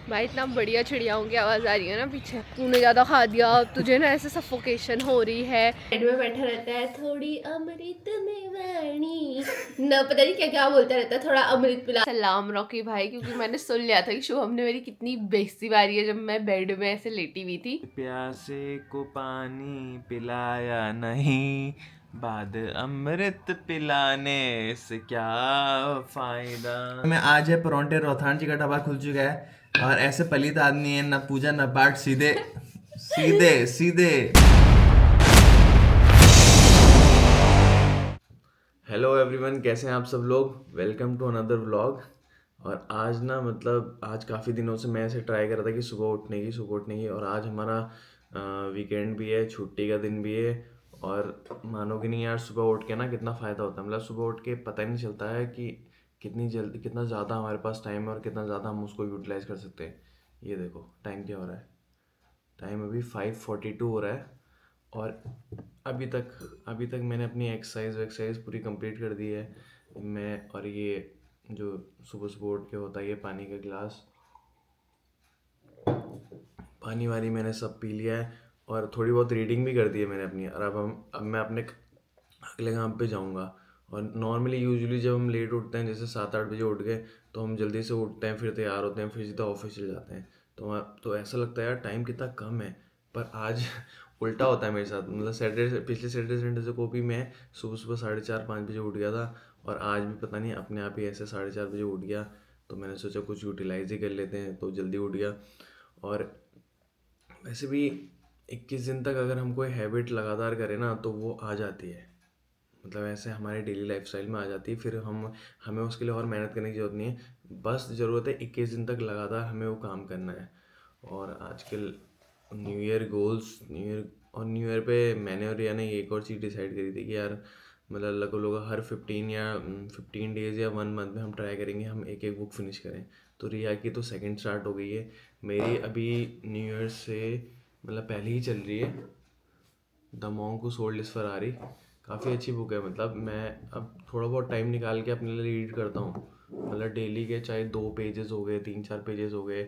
भाई इतना बढ़िया चिड़ियाओं की आवाज़ आ रही है ना पीछे। तूने ज़्यादा खा दिया, तुझे ना ऐसे सफोकेशन हो रही है। साइड में बैठा रहता है, थोड़ी अमृत में वाणी न, पता नहीं क्या क्या बोलता रहता है, थोड़ा अमृत पिला। सलाम रॉकी भाई, क्योंकि मैंने सुन लिया था कि शुभम ने मेरी कितनी बेइज्जती मारी है जब मैं बेड में ऐसे लेटी हुई थी। प्यासे को पानी पिलाया नहीं, बाद अमृत पिलाने से क्या फायदा। में आज है परोंठे रोथान जी का ढाबा खुल चुका है और ऐसे पलित आदमी है ना पूजा ना पाठ, सीधे सीधे सीधे। हेलो एवरीवन, कैसे हैं आप सब लोग। Welcome to another vlog. और आज ना मतलब आज काफ़ी दिनों से मैं ऐसे ट्राई कर रहा था कि सुबह उठने की और आज हमारा वीकेंड भी है, छुट्टी का दिन भी है। और मानोगे नहीं यार, सुबह उठ के ना कितना फ़ायदा होता है। मतलब सुबह उठ के पता ही नहीं चलता है कि कितनी जल्दी, कितना ज़्यादा हमारे पास टाइम है और कितना ज़्यादा हम उसको यूटिलाइज़ कर सकते हैं। ये देखो टाइम क्या हो रहा है। टाइम अभी 5:42 हो रहा है। और अभी तक मैंने अपनी एक्सरसाइज पूरी कंप्लीट कर दी है। मैं और ये जो सुबह सुबह उठ के होता है, ये पानी का गिलास, पानी वानी मैंने सब पी लिया है। और थोड़ी बहुत रीडिंग भी कर दी है मैंने अपनी। और अब मैं अपने अगले काम पे जाऊंगा। और नॉर्मली यूजुअली जब हम लेट उठते हैं, जैसे 7-8 बजे उठ गए, तो हम जल्दी से उठते हैं, फिर तैयार होते हैं, फिर सीधा ऑफिस चले जाते हैं। तो ऐसा लगता है यार टाइम कितना कम है। पर आज उल्टा होता है मेरे साथ। मतलब पिछले सैटरडे संडे से को भी मैं सुबह सुबह 4:30-5 बजे उठ गया था। और आज भी पता नहीं अपने आप ही ऐसे 4:30 बजे उठ गया। तो मैंने सोचा कुछ यूटिलाइज ही कर लेते हैं, तो जल्दी उठ गया। और वैसे भी 21 दिन तक अगर हम कोई हैबिट लगातार करें ना, तो वो आ जाती है। मतलब ऐसे हमारे डेली लाइफस्टाइल में आ जाती है। फिर हम हमें उसके लिए और मेहनत करने की ज़रूरत नहीं है। बस ज़रूरत है 21 दिन तक लगातार हमें वो काम करना है। और आजकल न्यू ईयर पे मैंने और रिया ने एक और चीज़ डिसाइड करी थी कि यार मतलब लोग हर 15 डेज़ या 1 मंथ में हम ट्राई करेंगे, हम एक एक बुक फिनिश करें। तो रिया की तो सेकंड स्टार्ट हो गई है। मेरी अभी न्यू ईयर से मतलब पहले ही चल रही है, the monk who sold his Ferrari. काफ़ी अच्छी बुक है। मतलब मैं अब थोड़ा बहुत टाइम निकाल के अपने लिए रीड करता हूँ। मतलब डेली के चाहे 2 पेजेस हो गए, 3-4 पेजेस हो गए,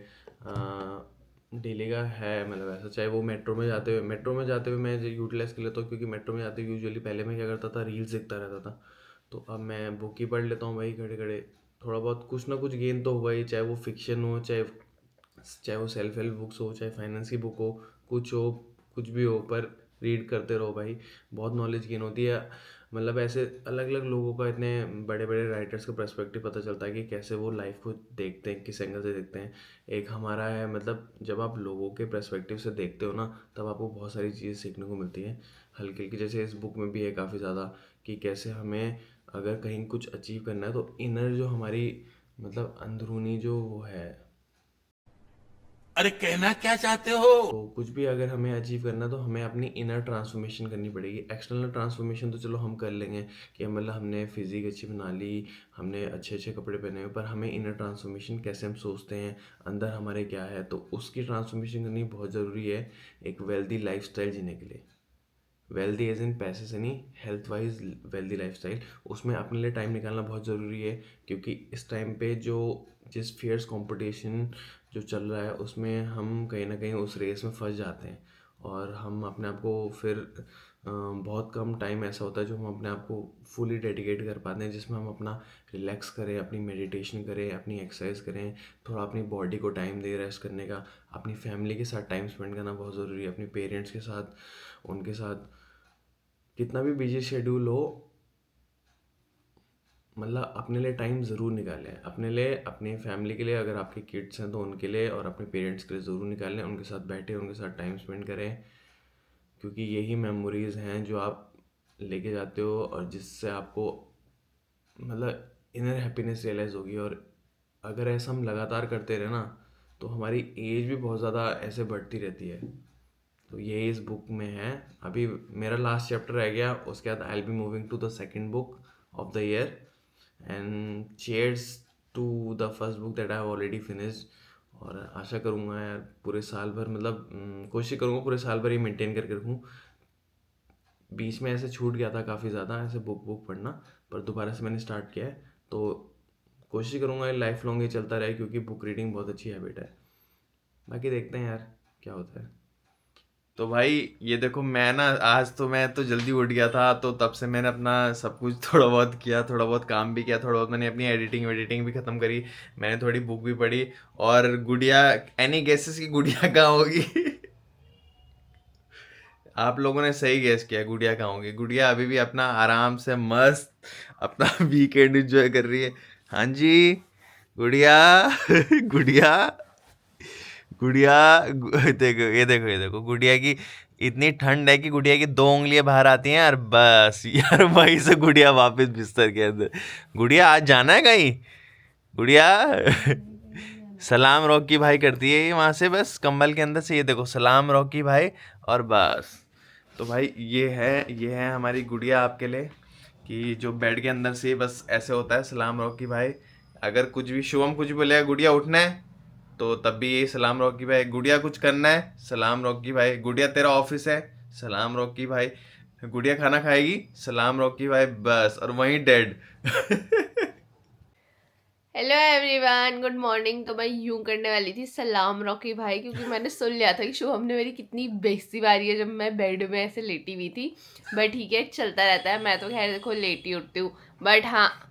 डेली का है। मतलब ऐसा चाहे वो मेट्रो में जाते हुए मैं यूटिलाइज कर लेता हूँ, क्योंकि मेट्रो में जाते हुए यूजुअली पहले मैं क्या करता था, रील्स देखता रहता था। तो अब मैं बुक ही पढ़ लेता हूँ भाई, खड़े खड़े। थोड़ा बहुत कुछ ना कुछ गेन तो हुआ ही, चाहे वो फिक्शन हो, चाहे चाहे वो सेल्फ हेल्प बुक्स हो, चाहे फाइनेंस की बुक हो, कुछ भी हो, पर रीड करते रहो भाई। बहुत नॉलेज गेन होती है। मतलब ऐसे अलग अलग लोगों का, इतने बड़े बड़े राइटर्स का पर्सपेक्टिव पता चलता है कि कैसे वो लाइफ को देखते हैं, किस एंगल से देखते हैं। एक हमारा है, मतलब जब आप लोगों के पर्सपेक्टिव से देखते हो ना, तब आपको बहुत सारी चीज़ें सीखने को मिलती हैं हल्की हल्की। जैसे इस बुक में भी है काफ़ी ज़्यादा कि कैसे हमें अगर कहीं कुछ अचीव करना है, तो इनर जो हमारी मतलब अंदरूनी जो वो है, अरे कहना क्या चाहते हो। तो कुछ भी अगर हमें अचीव करना है, तो हमें अपनी इनर ट्रांसफॉर्मेशन करनी पड़ेगी। एक्सटर्नल ट्रांसफॉर्मेशन तो चलो हम कर लेंगे कि मतलब हमने फिजिक अच्छी बना ली, हमने अच्छे अच्छे कपड़े पहने हुए, पर हमें इनर ट्रांसफॉर्मेशन कैसे हम सोचते हैं, अंदर हमारे क्या है, तो उसकी ट्रांसफॉर्मेशन करनी बहुत ज़रूरी है एक वेल्दी लाइफस्टाइल जीने के लिए। वेल्दी एज इन पैसे से नहीं, हेल्थ वाइज वेल्दी लाइफस्टाइल। उसमें अपने लिए टाइम निकालना बहुत ज़रूरी है, क्योंकि इस टाइम पे जो जिस फियर्स कंपटीशन जो चल रहा है, उसमें हम कहीं ना कहीं उस रेस में फंस जाते हैं। और हम अपने आप को फिर बहुत कम टाइम ऐसा होता है जो हम अपने आप को फुली डेडिकेट कर पाते हैं, जिसमें हम अपना रिलैक्स करें, अपनी मेडिटेशन करें, अपनी एक्सरसाइज करें, थोड़ा अपनी बॉडी को टाइम दे रेस्ट करने का। अपनी फैमिली के साथ टाइम स्पेंड करना बहुत ज़रूरी है, अपने पेरेंट्स के साथ, उनके साथ। कितना भी बिजी शेड्यूल हो, मतलब अपने लिए टाइम ज़रूर निकालें। अपने लिए, अपनी फैमिली के लिए, अगर आपके किड्स हैं तो उनके लिए, और अपने पेरेंट्स के लिए ज़रूर निकालें। उनके साथ बैठें, उनके साथ टाइम स्पेंड करें, क्योंकि यही मेमोरीज़ हैं जो आप लेके जाते हो और जिससे आपको मतलब इनर हैप्पीनेस रियलाइज़ होगी। और अगर ऐसा हम लगातार करते रहे ना, तो हमारी एज भी बहुत ज़्यादा ऐसे बढ़ती रहती है। तो ये इस बुक में है। अभी मेरा लास्ट चैप्टर रह गया, उसके बाद I will be moving to the second book of the year. And cheers to the first book that I have already finished. और आशा करूँगा यार पूरे साल भर, मतलब कोशिश करूँगा पूरे साल भर ये मेंटेन करके रखूँ। बीच में ऐसे छूट गया था काफ़ी ज़्यादा ऐसे बुक पढ़ना, पर दोबारा से मैंने स्टार्ट किया है। तो कोशिश करूँगा ये लाइफ लॉन्ग ये चलता रहे, क्योंकि बुक रीडिंग बहुत अच्छी हैबिट है। बाकी देखते हैं यार क्या होता है। तो भाई ये देखो, मैं ना आज तो मैं तो जल्दी उठ गया था, तो तब से मैंने अपना सब कुछ थोड़ा बहुत किया, थोड़ा बहुत काम भी किया, थोड़ा बहुत मैंने अपनी एडिटिंग वेडिटिंग भी ख़त्म करी, मैंने थोड़ी बुक भी पढ़ी। और गुड़िया, एनी गेसेस की गुड़िया कहाँ होगी? आप लोगों ने सही गेस किया, गुड़िया कहाँ होगी। गुड़िया अभी भी अपना आराम से मस्त अपना वीकेंड एंजॉय कर रही है। हाँ जी गुड़िया। गुड़िया, गुड़िया देखो ये देखो, ये देखो गुड़िया की इतनी ठंड है कि गुड़िया की 2 उंगलियां बाहर आती हैं और बस यार वहीं से गुड़िया वापस बिस्तर के अंदर। गुड़िया आज जाना है कहीं? गुड़िया सलाम रॉकी भाई करती है ये वहां से, बस कंबल के अंदर से, ये देखो सलाम रॉकी भाई, और बस। तो भाई ये है हमारी गुड़िया आपके लिए, कि जो बेड के अंदर से बस ऐसे होता है सलाम रॉकी भाई। अगर कुछ भी शुभम कुछ भी बोलेगा गुड़िया उठना है, तो तब भी यही सलाम रॉकी भाई। गुड़िया कुछ करना है, सलाम रॉकी भाई। गुड़िया तेरा ऑफिस है, सलाम रॉकी भाई। गुड़िया खाना खाएगी, सलाम रॉकी भाई, बस, और वहीं dead. Hello everyone, good morning. तो मैं यूं करने वाली थी सलाम रॉकी भाई, क्योंकि मैंने सुन लिया था कि शुभम ने मेरी कितनी बेइज्जती मारी है जब मैं बेड में ऐसे लेटी हुई थी। बट ठीक है, चलता रहता है। मैं तो खैर देखो लेटी उठती हूँ, बट हाँ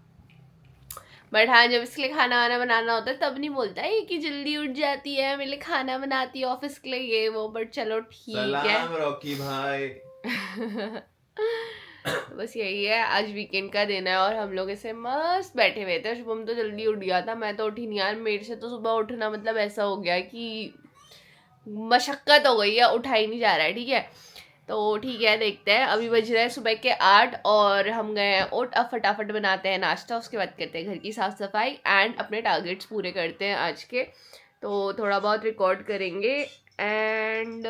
जब इसके लिए खाना वाना बनाना होता है तब नहीं बोलता है कि जल्दी उठ जाती है, मेरे लिए खाना बनाती है ऑफिस के लिए, ये वो। बट चलो ठीक है, सलाम रॉकी भाई। तो बस यही है, आज वीकेंड का दिन है और हम लोग ऐसे मस्त बैठे हुए थे। शुभम तो जल्दी उठ गया था, मैं तो उठी नहीं यार। मेरे से तो सुबह उठना मतलब ऐसा हो गया कि मशक्कत हो गई है, उठा ही नहीं जा रहा है। ठीक है, तो ठीक है, देखते हैं। अभी बज रहे हैं सुबह के 8 और हम गए हैं उठ। अब फटाफट बनाते हैं नाश्ता, उसके बाद करते हैं घर की साफ़ सफाई एंड अपने टारगेट्स पूरे करते हैं आज के। तो थोड़ा बहुत रिकॉर्ड करेंगे एंड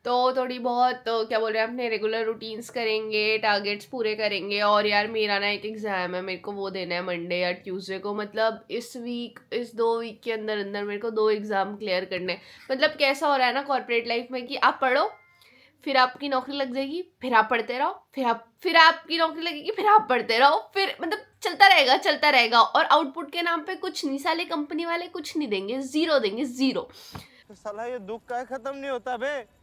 तो थोड़ी बहुत तो क्या बोल रहे हैं, अपने रेगुलर रूटीन्स करेंगे, टारगेट्स पूरे करेंगे। और यार मेरा ना एक एग्ज़ाम है, मेरे को वो देना है मंडे या ट्यूसडे को। मतलब इस 2 वीक के अंदर अंदर मेरे को 2 एग्ज़ाम क्लियर करने। मतलब कैसा हो रहा है ना कॉर्पोरेट लाइफ में, कि आप पढ़ो, फिर आपकी नौकरी लग जाएगी, फिर आप पढ़ते रहो, फिर आपकी नौकरी लगेगी, फिर आप पढ़ते रहो, फिर मतलब चलता रहेगा। और आउटपुट के नाम पे कुछ नहीं, साले कंपनी वाले कुछ नहीं देंगे, ज़ीरो देंगे, ज़ीरो। तो साला ये दुख का खत्म नहीं होता बे।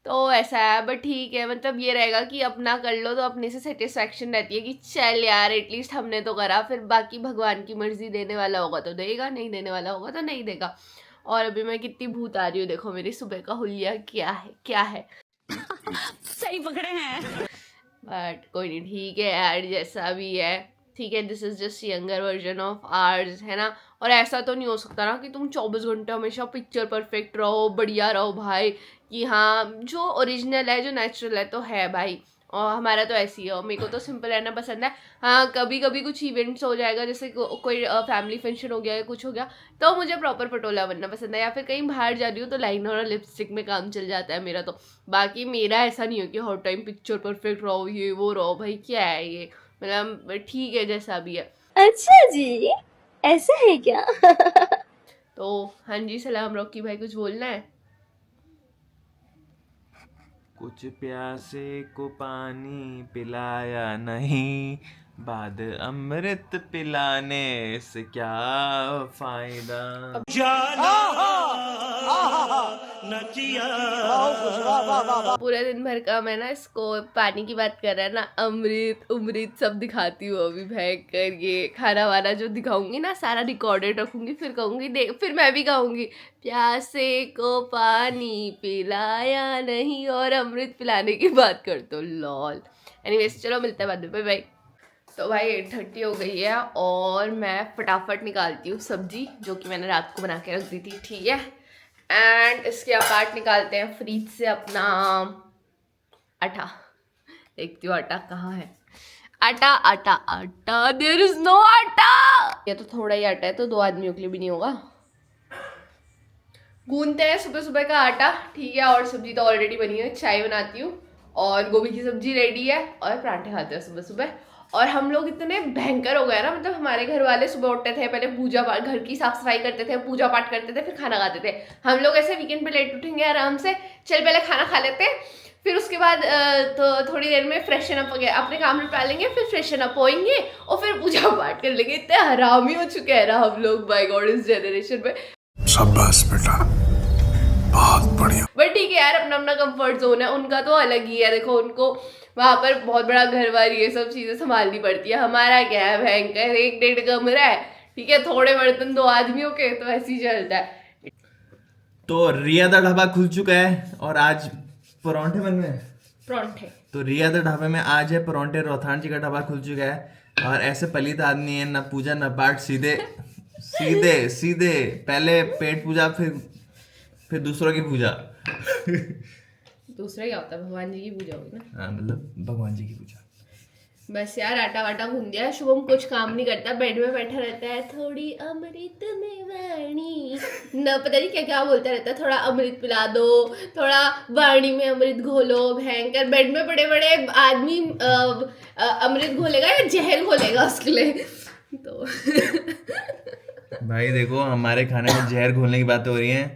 तो ऐसा है, बट ठीक है। मतलब ये रहेगा कि अपना कर लो तो अपने से सेटिस्फैक्शन रहती है कि चल यार एटलीस्ट हमने तो करा। फिर बाकी भगवान की मर्जी, देने वाला होगा तो देगा, नहीं देने वाला होगा तो नहीं देगा। और अभी मैं कितनी भूत आ रही हूँ, देखो मेरी सुबह का हुलिया क्या है। सही पकड़े हैं। बट कोई नहीं, ठीक है यार, जैसा भी है ठीक है। This is just younger version of ours, है ना। और ऐसा तो नहीं हो सकता ना कि तुम 24 घंटे हमेशा पिक्चर परफेक्ट रहो, बढ़िया रहो भाई, कि हाँ जो ओरिजिनल है, जो नेचुरल है तो है भाई। और हमारा तो ऐसी है, मेरे को तो सिंपल रहना पसंद है। हाँ कभी कभी कुछ इवेंट्स हो जाएगा, जैसे कोई फैमिली फंक्शन हो गया या कुछ हो गया, तो मुझे प्रॉपर पटोला बनना पसंद है। या फिर कहीं बाहर जा रही हूँ तो लाइनर और लिपस्टिक में काम चल जाता है मेरा तो। बाकी मेरा ऐसा नहीं हो कि हर टाइम पिक्चर परफेक्ट रहो, ये वो रहो, भाई क्या है ये। मतलब ठीक है जैसा भी है। अच्छा जी, ऐसा है क्या? तो हाँ जी, सलाम रॉकी भाई, कुछ बोलना है? कुछ प्यासे को पानी पिलाया नहीं, बाद अमृत पिलाने से क्या फायदा। पूरे दिन भर का मैं ना इसको पानी की बात कर रहा है ना, अमृत उमृत सब दिखाती हूँ अभी भयंकर। ये खाना वाना जो दिखाऊंगी ना सारा रिकॉर्डेड रखूंगी, फिर कहूंगी देख, फिर मैं भी कहूंगी प्यासे को पानी पिलाया नहीं और अमृत पिलाने की बात कर दो, लॉल। एनीवेज चलो मिलते हैं बाद में, बाय बाय। तो भाई 8:30 हो गई है और मैं फटाफट निकालती हूँ सब्जी जो कि मैंने रात को बना के रख दी थी, ठीक है। एंड इसके अपार्ट निकालते हैं फ्रिज से अपना आटा। देखती हूँ आटा कहाँ है। आटा देयर इज नो आटा। ये तो थोड़ा ही आटा है, तो 2 आदमियों के लिए भी नहीं होगा। गूंदते हैं सुबह सुबह का आटा, ठीक है। और सब्जी तो ऑलरेडी बनी है, चाय बनाती हूँ और गोभी की सब्जी रेडी है और पराठे खाते हैं सुबह सुबह। और हम लोग इतने भयंकर हो गए ना, मतलब हमारे घर वाले सुबह उठते थे, पहले पूजा पाठ, घर की साफ सफाई करते थे, पूजा पाठ करते थे, फिर खाना खाते थे। हम लोग ऐसे वीकेंड पे लेट उठेंगे आराम से, चल पहले खाना खा लेते हैं, फिर उसके बाद तो थोड़ी देर में फ्रेशन अप हो गया, अपने काम निपटा लेंगे, फिर फ्रेशन अप होएंगे और फिर पूजा पाठ कर लेंगे। इतने हरामी हो चुके हैं ना हम लोग, बाय गॉड, इस जनरेशन में। शाबाश बेटा, बहुत बढ़िया। बट ठीक है यार, अपना अपना कंफर्ट जोन है, उनका तो अलग ही है। देखो उनको वहां पर बहुत बड़ा घर वार ये सब चीजें संभालनी पड़ती है। हमारा क्या है, भयंकर 1-1.5 कमरा है, ठीक है, थोड़े बर्तन 2 आदमियों के, तो ऐसे ही चलता है। तो रिया दा ढाबा खुल चुका है और आज परांठे बन रहे हैं। परांठे तो रिया दा ढाबे में आज है परांठे। रोहतान जी का ढाबा खुल चुका है और ऐसे पलित आदमी है ना, पूजा ना पाठ, सीधे सीधे सीधे पहले पेट पूजा, फिर दूसरों की पूजा। दूसरा क्या होता है, भगवान जी की पूजा होगी ना। हाँ, मतलब भगवान जी की पूजा। बस यार आटा वाटा गूंद दिया। शुभम कुछ काम नहीं करता, बेड में बैठा रहता है। थोड़ी अमृत में वाणी, न पता नहीं क्या क्या बोलता रहता है। थोड़ा अमृत पिला दो, थोड़ा वाणी में अमृत घोलो। भयंकर बेड में बड़े बड़े आदमी अमृत घोलेगा या जहर घोलेगा उसके लिए। तो भाई देखो, हमारे खाने में जहर घोलने की बातें हो रही हैं।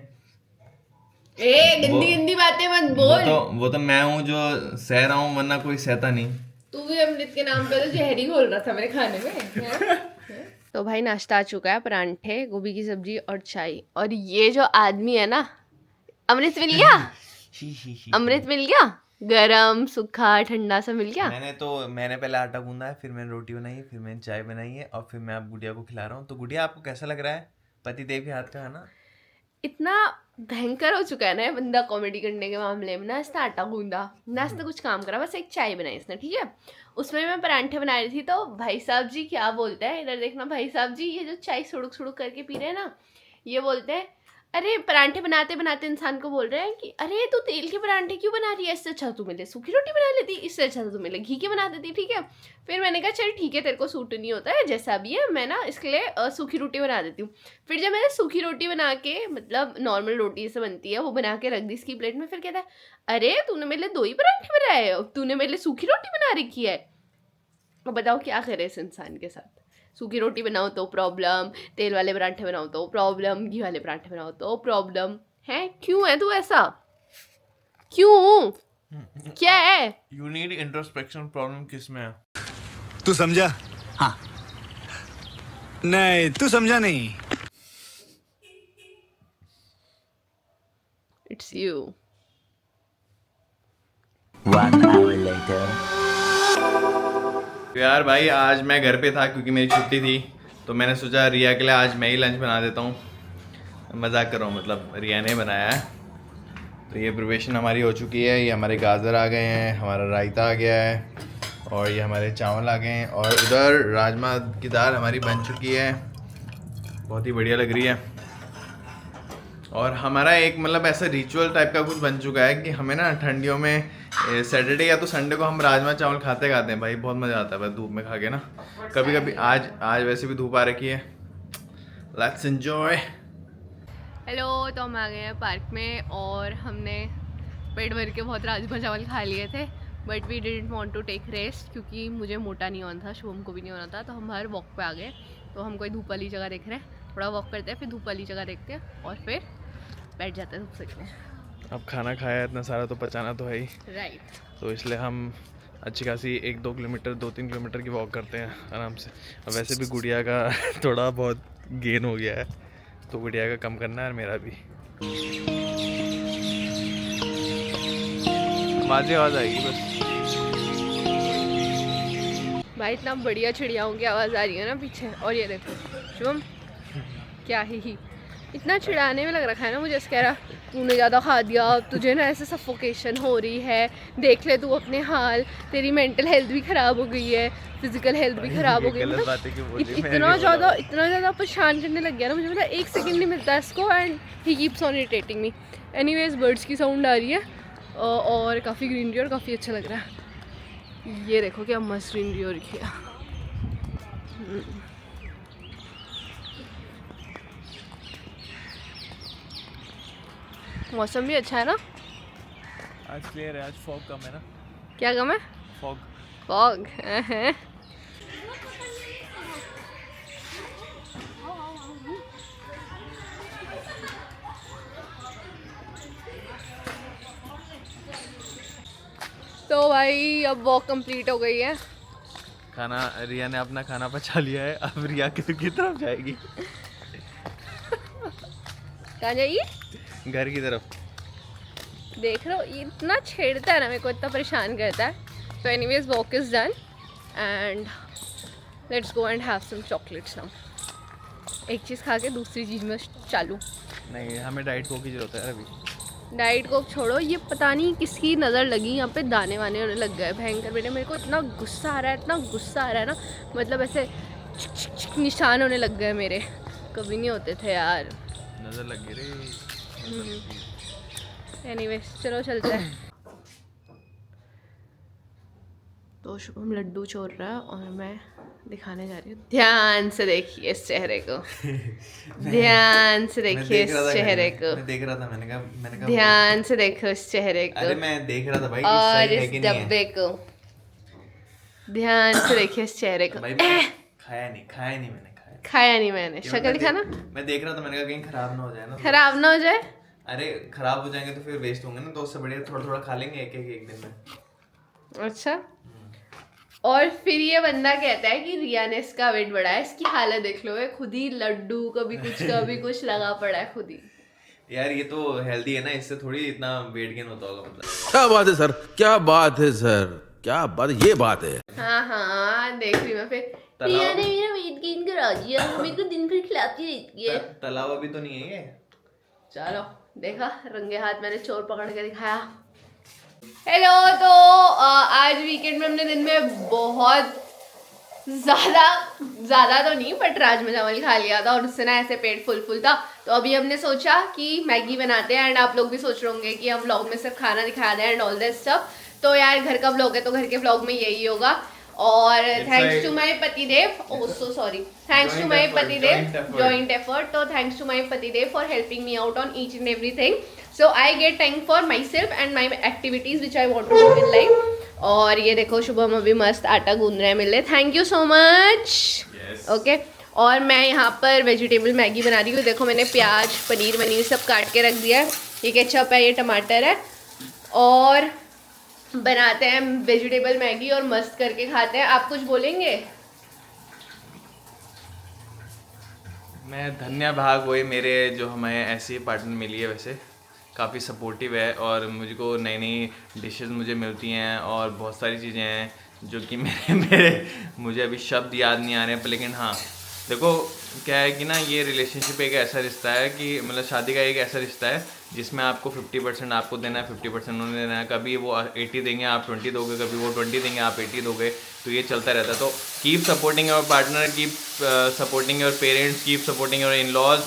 गंदी गंदी बातें मत बोल। वो तो मैं हूँ जो सह रहा हूँ, वरना कोई सहता नहीं। तू भी अमृत के नाम पे तो जहर ही घोल रहा था मेरे खाने में। तो भाई नाश्ता आ चुका है, परांठे, गोभी की सब्जी और चाय। और ये जो आदमी है ना, अमृत मिल गया, अमृत मिल गया, गरम सूखा ठंडा सा मिल गया। मैंने पहले आटा गूंदा है, फिर मैंने रोटी बनाई है, फिर मैंने चाय बनाई है और फिर मैं अब गुड़िया को खिला रहा हूँ। तो गुड़िया, आपको कैसा लग रहा है पति देव के हाथ का खाना? इतना भयंकर हो चुका है ना ये बंदा कॉमेडी करने के मामले में। ना इसने आटा गूंदा, ना इसने कुछ काम करा, बस एक चाय बनाई इसने, ठीक है। उसमें मैं परांठे बना रही थी, तो भाई साहब जी क्या बोलते हैं, इधर देखना भाई साहब जी, ये जो चाय सुड़ुक सुड़ुक करके पी रहे हैं ना, ये बोलते हैं, अरे परांठे बनाते बनाते इंसान को बोल रहे हैं कि अरे तू तेल के परांठे क्यों बना रही है, इससे अच्छा तू मेरे सूखी रोटी बना लेती, इससे अच्छा तू मेरे घी के बना देती, ठीक है। फिर मैंने कहा चल ठीक है, तेरे को सूट नहीं होता है जैसा भी है, मैं ना इसके लिए सूखी रोटी बना देती हूँ। फिर जब मैंने सूखी रोटी बना के, मतलब नॉर्मल रोटी से बनती है, वो बना के रख दी इसकी प्लेट में, फिर कहता है अरे तूने मेरे लिए 2 ही परांठे बनाए, तूने मेरे लिए सूखी रोटी बना रखी है। अब बताओ क्या करे इस इंसान के साथ। सूखी रोटी बनाओ तो प्रॉब्लम, तेल वाले परांठे बनाओ तो प्रॉब्लम, घी वाले परांठे बनाओ तो प्रॉब्लम है। क्यों है तू ऐसा, क्यों, क्या है? You need introspection. प्रॉब्लम किस में है? तू समझा? हाँ। नहीं, तू समझा नहीं। It's you. 1 hour later. तो यार भाई, आज मैं घर पे था क्योंकि मेरी छुट्टी थी, तो मैंने सोचा रिया के लिए आज मैं ही लंच बना देता हूँ। मजाक कर रहा हूँ, मतलब रिया ने बनाया है। तो ये प्रिपरेशन हमारी हो चुकी है। ये हमारे गाजर आ गए हैं, हमारा रायता आ गया है और ये हमारे चावल आ गए हैं, और उधर राजमा की दाल हमारी बन चुकी है, बहुत ही बढ़िया लग रही है। और हमारा एक मतलब ऐसा रिचुअल टाइप का कुछ बन चुका है कि हमें ना ठंडियों में सैटरडे या तो संडे को हम राजमा चावल खाते हैं भाई। बहुत मज़ा आता है बस धूप में खा के ना। कभी कभी आज वैसे भी धूप आ रखी है। Let's enjoy. हेलो, तो हम आ गए हैं पार्क में और हमने पेट भर के बहुत राजमा चावल खा लिए थे, but we didn't want to take rest क्योंकि मुझे मोटा नहीं होना था, शुभम को भी नहीं होना था। तो हम बाहर वॉक पे आ गए। तो हम कोई धूप वाली जगह देख रहे हैं, थोड़ा वॉक करते हैं, फिर धूप वाली जगह देखते हैं और फिर बैठ जाते हैं धूप सेकने। अब खाना खाया इतना सारा तो पचाना तो है ही, राइट। तो इसलिए हम अच्छी खासी 1-2 किलोमीटर 2-3 किलोमीटर की वॉक करते हैं आराम से। अब वैसे भी गुड़िया का थोड़ा बहुत गेन हो गया है, तो गुड़िया का कम करना है और मेरा भी। आवाज़ आएगी बस। भाई इतना बढ़िया चिड़ियाओं की आवाज़ आ रही है ना पीछे। और ये देखो शुभम क्या ही इतना चिढ़ाने में लग रखा है ना मुझे। कह रहा तूने ज़्यादा खा दिया, तुझे ना ऐसे सफोकेशन हो रही है, देख ले तू अपने हाल, तेरी मेंटल हेल्थ भी ख़राब हो गई है, फिजिकल हेल्थ भी ख़राब हो गई। मतलब इतना ज़्यादा परेशान करने लग गया ना मुझे। मतलब 1 सेकंड नहीं मिलता इसको and he keeps on irritating me. Anyways birds की साउंड आ रही है और काफ़ी ग्रीनरी और काफ़ी अच्छा लग रहा है। ये देखो क्या मस्त ग्रीनरी हो रही है। मौसम भी अच्छा है ना आज क्लियर है, आज फॉग कम है ना। क्या कम है? फॉग। फॉग तो भाई अब वॉक कंप्लीट हो गई है। खाना रिया ने अपना खाना पचा लिया है, अब रिया की तरफ जाएगी। कहाँ जाइए? घर की तरफ। देख रहे हो ये इतना छेड़ता है ना, मेरे को इतना परेशान करता है. तो anyways walk is done and let's go and have some chocolates now. एक चीज़ खा के दूसरी चीज़ में चालू. नहीं, हमें डाइट कोक की जरूरत है अभी. डाइट कोक छोड़ो, ये पता नहीं किसकी नज़र लगी यहाँ पे दाने वाने होने लग गए भयंकर. मेरे को इतना गुस्सा आ रहा है, इतना गुस्सा आ रहा है ना, मतलब ऐसे चिक चिक चिक निशान होने लग गए मेरे. कभी नहीं होते थे यार. नजर लग गई रे. एनीवेज चलो चलते हैं. तो शुभम लड्डू चोर रहा है और मैं दिखाने जा रही हूँ. ध्यान से देखिए इस चेहरे को. ध्यान से देखिए इस चेहरे को. मैं देख रहा था, मैंने कहा ध्यान से देखो इस चेहरे को. अरे मैं देख रहा था भाई, और सही है इस कि नहीं है. डब्बे को ध्यान से देखिए इस चेहरे को. भाई मैंने खाया नहीं मैंने. खाया नहीं मैंने. शक्ल दिखाना. मैं देख रहा था, मैंने कहा कहीं खराब ना हो जाए ना. खराब ना हो जाए. अरे खराब हो जाएंगे तो फिर वेस्ट होंगे ना, तो उससे बढ़िया थोड़ा थोड़ा खा लेंगे एक दिन में. अच्छा. और फिर ये बंदा कहता है कि रिया ने इसका वेट बढ़ाया. इसकी हालत देख लो, ये खुद ही लड्डू कभी कुछ लगा पड़ा है खुद ही. यार ये तो हेल्दी है ना, इससे थोड़ी इतना वेट गेन होता होगा. मतलब क्या बात है सर, क्या बात है सर, क्या बात, ये बात है. हाँ देख रही मैं. फिर रिया ने मेरा वेट गेन करा दिया, मेरे को दिन भर खिलाती रहती है. तलावा भी तो नहीं है ये. चलो देखा, रंगे हाथ मैंने चोर पकड़ के दिखाया. हेलो. तो आज वीकेंड में हमने दिन में बहुत ज़्यादा तो नहीं बट राजमा चावल खा लिया था और उससे ना ऐसे पेट फुल था. तो अभी हमने सोचा कि मैगी बनाते हैं. एंड आप लोग भी सोच रहे होंगे कि हम व्लॉग में सिर्फ खाना दिखा दें एंड ऑल दिस स्टफ. तो यार घर का व्लॉग है तो घर के व्लॉग में यही होगा. और थैंक्स टू माय पतिदेव. Oh so sorry. Thanks to my पतिदेव. Joint effort. तो थैंक्स टू माय पतिदेव for helping me out on each and everything. So I get time for myself and my activities which I want to do in life. और ये देखो शुभम अभी मस्त आटा गूंद रहे हैं मिले. Thank you so much. Okay. और मैं यहाँ पर वेजिटेबल मैगी बना रही हूँ. देखो मैंने प्याज पनीर सब काट के रख दिया है. ये केचप है, ये टमाटर है. और बनाते हैं वेजिटेबल मैगी और मस्त करके खाते हैं. आप कुछ बोलेंगे? मैं धन्य भाग वही मेरे जो हमें ऐसी पार्टनर मिली है. वैसे काफ़ी सपोर्टिव है और मुझको नई नई डिशेस मुझे मिलती हैं और बहुत सारी चीज़ें हैं जो कि मुझे अभी शब्द याद नहीं आ रहे हैं. पर लेकिन हाँ देखो क्या है कि ना, ये रिलेशनशिप एक ऐसा रिश्ता है कि मतलब शादी का एक ऐसा रिश्ता है जिसमें आपको 50% आपको देना है, 50% उन्होंने देना है. कभी वो 80 देंगे आप 20 दोगे, कभी वो 20 देंगे आप 80 दोगे. तो ये चलता रहता है. तो keep supporting your partner, keep supporting your parents, keep supporting your in laws,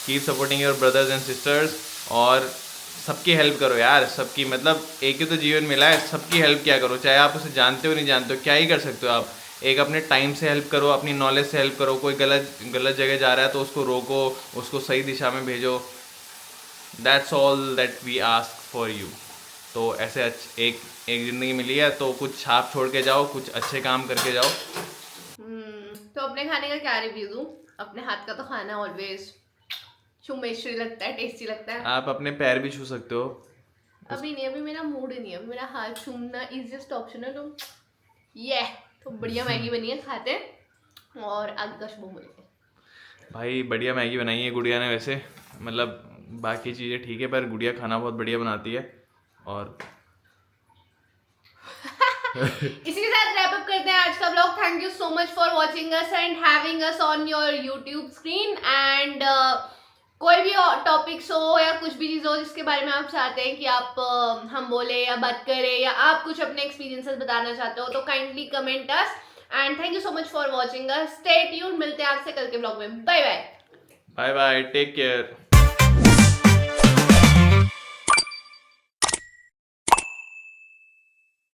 keep supporting your brothers and sisters. और सबकी हेल्प करो यार, सबकी. मतलब एक ही तो जीवन मिला है, सबकी हेल्प क्या करो, चाहे आप उसे जानते हो नहीं जानते हो, क्या ही कर सकते हो आप. एक अपने टाइम से हेल्प करो, अपनी नॉलेज से हेल्प करो. कोई गलत जगह जा रहा है तो उसको रोको, उसको सही दिशा में भेजो. That's all that we ask for you. तो ऐसे एक ज़िंदगी मिली है तो कुछ छाप छोड़ के जाओ, कुछ अच्छे काम करके जाओ. तो अपने खाने का क्या रिव्यू दूँ? अपने हाथ का तो खाना ऑलवेज छुमेश्वरी लगता है, टेस्टी लगता है. आप अपने पैर भी छू सकते हो. अभी नहीं, अभी मेरा मूड नहीं है. अभी मेरा हाथ छूना इजीएस्ट ऑप्शन है. तो ये तो बढ़िया मैगी बनी है, खाते हैं और आगे का शुभ मिलते हैं. भाई बढ़िया मैगी बनाई है गुड़िया ने. वैसे मतलब बाकी चीज़ें ठीक है पर गुड़िया खाना बहुत बढ़िया बनाती है. और इसी के साथ रैप अप करते हैं आज का blog. Thank you so much for watching us and having us on your YouTube screen. And कोई भी टॉपिक्स हो या कुछ भी चीज़ हो जिसके बारे में आप चाहते हैं कि आप हम बोले या बात करें या आप कुछ अपने एक्सपीरियंसेस बताना चाहते हो तो kindly comment us. And thank you so much for watching us. Stay tuned. मिलते हैं आपसे कल के ब्लॉग में. Bye bye. Bye bye. Take care.